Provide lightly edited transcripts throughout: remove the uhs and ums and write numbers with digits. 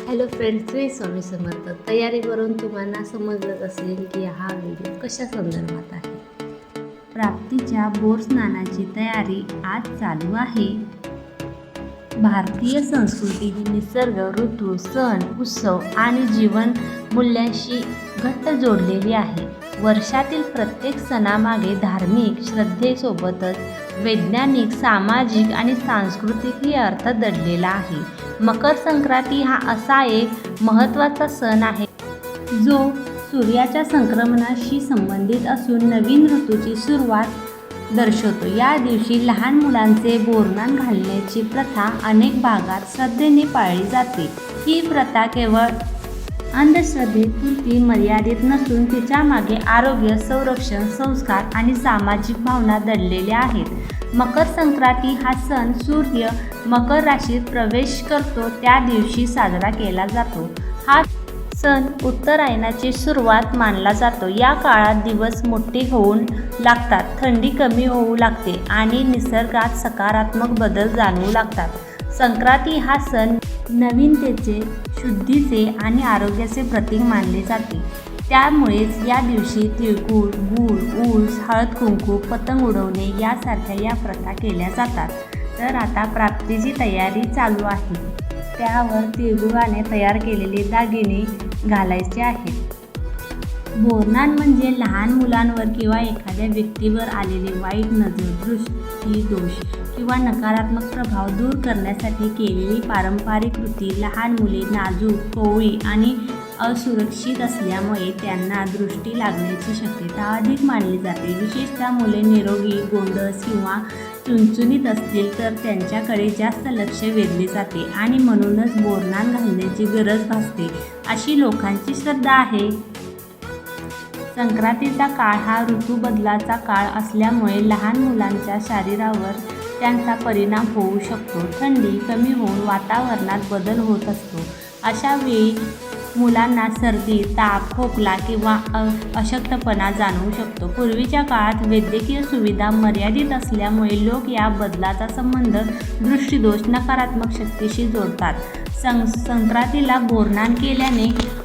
Hello friends, Shri Swami Samarth. तयारीवरून तुम्हाला समजलंच असेल की हा व्हिडिओ कशा संदर्भात आहे. प्राप्तीच्या बोर स्नानाची तयारी आज चालू आहे. भारतीय संस्कृती ही निसर्ग, ऋतू, सण, उत्सव आणि जीवन मूल्यांशी घट्ट जोडलेली आहे. वर्षातील प्रत्येक सणामागे धार्मिक श्रद्धेसोबतच वैज्ञानिक, सामाजिक आणि सांस्कृतिकही अर्थ दडलेला आहे. मकर संक्रांती हा असा एक महत्त्वाचा सण आहे जो सूर्याच्या संक्रमणाशी संबंधित असून नवीन ऋतूची सुरुवात दर्शवतो. या दिवशी लहान मुलांचे बोरनान घालण्याची प्रथा अनेक भागात श्रद्धेने पाळली जाते. ही प्रथा केवळ अंधश्रद्धेपुरती मर्यादित नसून तिच्यामागे आरोग्य, संरक्षण, संस्कार आणि सामाजिक भावना दडलेल्या आहेत. मकर संक्रांती हा सण सूर्य मकर राशीत प्रवेश करतो त्या दिवशी साजरा केला जातो. हा सण उत्तरायणाची सुरुवात मानला जातो. या काळात दिवस मोठे होऊ लागतात, थंडी कमी होऊ लागते आणि निसर्गात सकारात्मक बदल जाणवू लागतात. संक्रांती हा सण नवीनतेचे, शुद्धीचे आणि आरोग्याचे प्रतीक मानले जाते. त्यामुळेच या दिवशी तिळगुळ, गूळ, ऊस, हळद-कुंकू, पतंग उडवणे यासारख्या या प्रथा केल्या जातात. तर आता प्राप्तीची तयारी चालू आहे. त्यावर तिळगुळाने तयार केलेले दागिने घालायचे आहेत. बोरनान म्हणजे लहान मुलांवर किंवा एखाद्या व्यक्तीवर आलेले वाईट नजर, दृष्टी दोष किंवा नकारात्मक प्रभाव दूर करण्यासाठी केलेली पारंपरिक कृती. लहान मुले नाजूक, कोवळी आणि असुरक्षित असल्यामुळे त्यांना दृष्टी लागण्याची शक्यता अधिक मानली जाते. विशेषतः मुले निरोगी, गोंडस किंवा चुणचुणीत असतील तर त्यांच्याकडे जास्त लक्ष वेधले जाते आणि म्हणूनच बोरनान घालण्याची गरज भासते, अशी लोकांची श्रद्धा आहे. संक्रांतीचा काळ हा ऋतूबदलाचा काळ असल्यामुळे लहान मुलांच्या शरीरावर त्यांचा परिणाम होऊ शकतो. थंडी कमी होऊन वातावरणात बदल होत असतो. अशा वेळी मुलांना सर्दी, ताप, खोकला किंवा अशक्तपणा जाणवू शकतो. पूर्वीच्या काळात वैद्यकीय सुविधा मर्यादित असल्यामुळे लोक या बदलाचा संबंध दृष्टीदोष, नकारात्मक शक्तीशी जोडतात. संक्रांतीला बोरनान केल्याने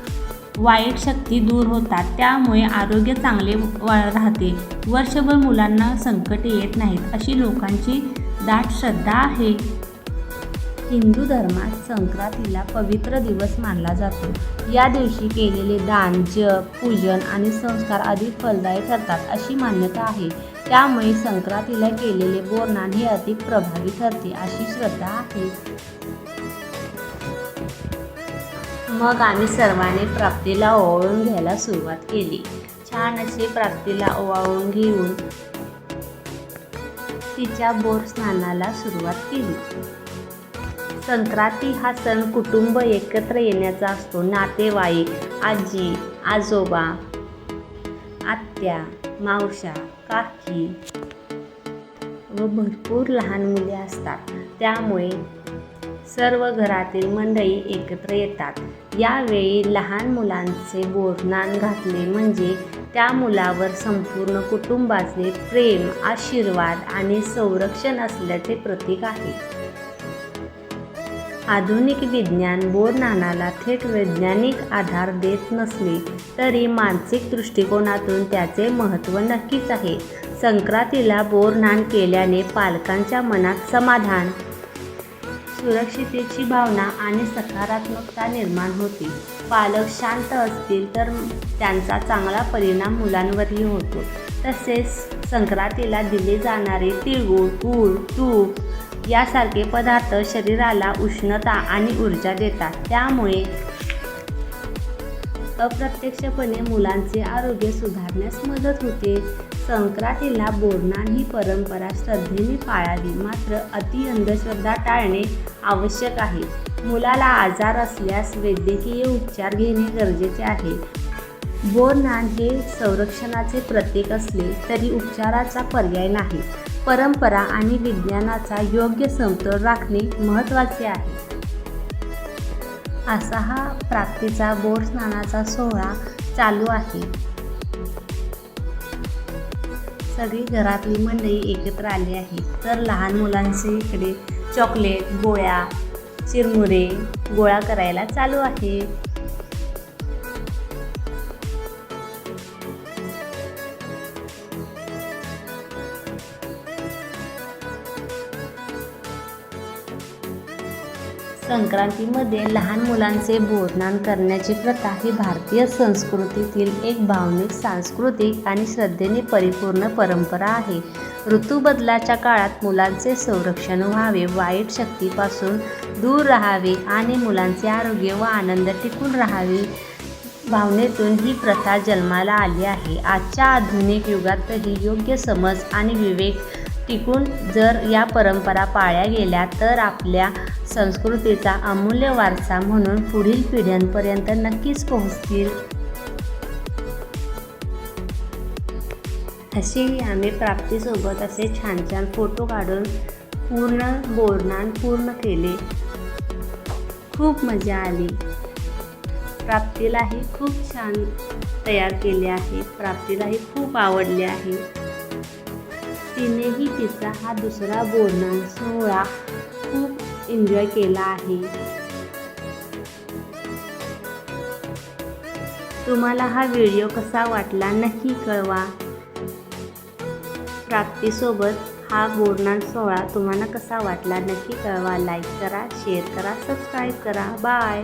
वाईट शक्ती दूर होतात, त्यामुळे आरोग्य चांगले राहते. वर्षभर मुलांना संकटे येत नाहीत, अशी लोकांची दाट श्रद्धा आहे. हिंदू धर्मात संक्रांतीला पवित्र दिवस मानला जातो. या दिवशी केलेले दान, जप, पूजन आणि संस्कार अधिक फलदायी ठरतात, अशी मान्यता आहे. त्यामुळे संक्रांतीला केलेले बोरनान हे अधिक प्रभावी ठरते, अशी श्रद्धा आहे. मग आम्ही सर्वांनी प्राप्तीला ओवाळून घ्यायला सुरुवात केली. छान असे प्राप्तीला ओवाळून घेऊन तिच्या बोर स्नानाला सुरुवात केली. संक्रांती हा सण कुटुंब एकत्र येण्याचा असतो. नातेवाईक, आजी, आजोबा, आत्या, मावश्या, काकी व भरपूर लहान मुले असतात. त्यामुळे सर्व घरातील मंडळी एकत्र येतात. यावेळी लहान मुलांचे बोरनान घातले म्हणजे त्या मुलावर संपूर्ण कुटुंबाचे प्रेम, आशीर्वाद आणि संरक्षण असल्याचे प्रतीक आहे. आधुनिक विज्ञान बोरनानाला थेट वैज्ञानिक आधार देत नसले तरी मानसिक दृष्टिकोनातून त्याचे महत्त्व नक्कीच आहे. संक्रांतीला बोरनान केल्याने पालकांच्या मनात समाधान, सुरक्षिततेची भावना आणि सकारात्मकता निर्माण होते. पालक शांत असतील तर त्यांचा चांगला परिणाम मुलांवरही होतो. तसेच संक्रांतीला दिले जाणारे तिळगुळ, गूळ, तूप यासारखे पदार्थ शरीराला उष्णता आणि ऊर्जा देतात. त्यामुळे अप्रत्यक्षपणे मुलांचे आरोग्य सुधारण्यास मदत होते. संक्रांतीला बोरनान ही परंपरा श्रद्धेने पाळावी, मात्र अति अंधश्रद्धा टाळणे आवश्यक आहे. मुलाला आजार असल्यास वैद्यकीय उपचार घेणे गरजेचे आहे. बोरनान हे संरक्षणाचे प्रतीक असले तरी उपचाराचा पर्याय नाही. परंपरा आणि विज्ञानाचा योग्य समतोल राखणे महत्त्वाचे आहे. असा हा प्राप्तीचा बोर स्नानाचा सोहळा चालू आहे. सगळी घरातली मंडळी एकत्र आली आहे. तर लहान मुलांचे इकडे चॉकलेट, गोळ्या, चिरमुरे गोळा करायला चालू आहे. संक्रांतीमध्ये लहान मुलांचे बोरनान करण्याची प्रथा ही भारतीय संस्कृतीतील एक भावनिक, सांस्कृतिक आणि श्रद्धेने परिपूर्ण परंपरा आहे. ऋतुबदलाच्या काळात मुलांचे संरक्षण व्हावे, वाईट शक्तीपासून दूर राहावे आणि मुलांचे आरोग्य व आनंद टिकून राहावे भावनेतून ही प्रथा जन्माला आली आहे. आजच्या आधुनिक युगातही योग्य समज आणि विवेक टिकून जर या परंपरा पाळल्या गेल्या तर आपल्या संस्कृतीचा अमूल्य वारसा म्हणून पुढील पिढ्यांपर्यंत नक्कीच पोहोचतील. असेही आम्ही प्राप्तीसोबत असे छान छान फोटो काढून पूर्ण बोरनान पूर्ण केले. खूप मजा आली. प्राप्तीलाही खूप छान तयार केले आहे. प्राप्तीलाही खूप आवडले आहे. तिनेही तिचा हा दुसरा बोरनान सोहळा खूप एन्जॉय केला आहे. तुम्हाला हा व्हिडिओ कसा वाटला नक्की कळवा. प्राप्तीसोबत हा बोरनान सोहळा तुम्हाला कसा वाटला नक्की कळवा. लाईक करा, शेअर करा, सबस्क्राईब करा. बाय.